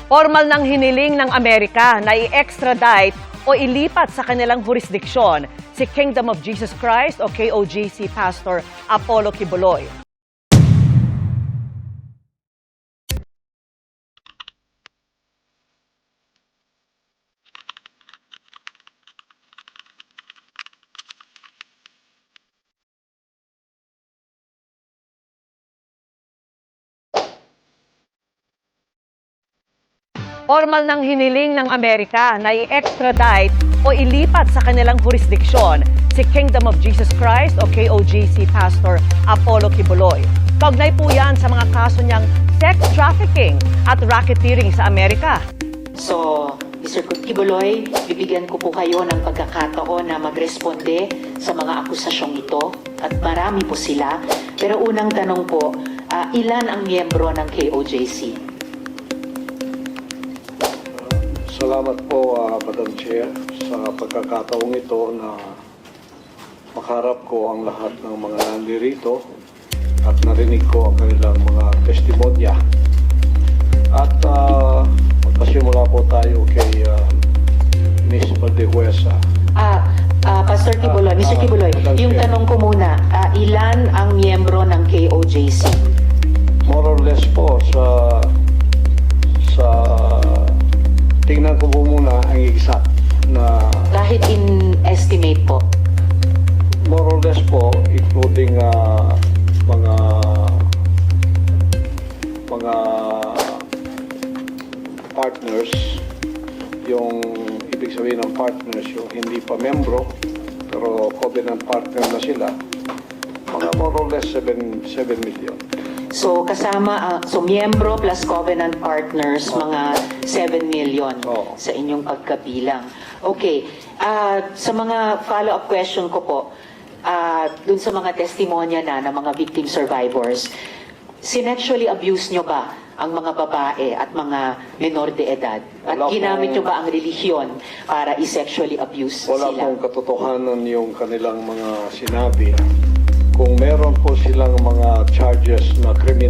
Formal ng hiniling ng Amerika na i-extradite o ilipat sa kanilang jurisdiksyon si Kingdom of Jesus Christ o KOJC Pastor Apollo Kibuloy. Formal ng hiniling ng Amerika na i-extradite o ilipat sa kanilang jurisdiksyon si Kingdom of Jesus Christ o KOJC Pastor Apollo Kibuloy. Kaugnay po yan sa mga kaso niyang sex trafficking at racketeering sa Amerika. So, Mr. Kibuloy, bibigyan ko po kayo ng pagkakataon na magresponde sa mga akusasyong ito at marami po sila. Pero unang tanong po, ilan ang miyembro ng KOJC? Salamat po, Madam Chair, sa pagkakataong ito na makaharap ko ang lahat ng mga nandirito at narinig ko ang kanilang mga testimonya. At magpasimula po tayo kay Ms. Valdehuesa. Pastor Kibuloy, Mr. Kibuloy, yung tanong ko muna, ilan ang miyembro ng KOJC? More or less po sa tingnan ko po muna ang exact na Kahit in estimate po. more or less po, including mga partners, yung ibig sabihin ng partners, yung hindi pa membro, pero covenant partner na sila, mga more or less 7 million. So kasama, so miyembro plus covenant partners, mga 7 million sa inyong pagkabilang. Okay, sa mga follow-up question ko po, dun sa mga testimonya ng mga victim survivors, sinexually abuse nyo ba ang mga babae at mga menor de edad? At ginamit nyo ba ang relihiyon para i-sexually abuse Wala sila? pong katotohanan yung kanilang mga sinabi. Kung meron po silang mga charges na kriminal,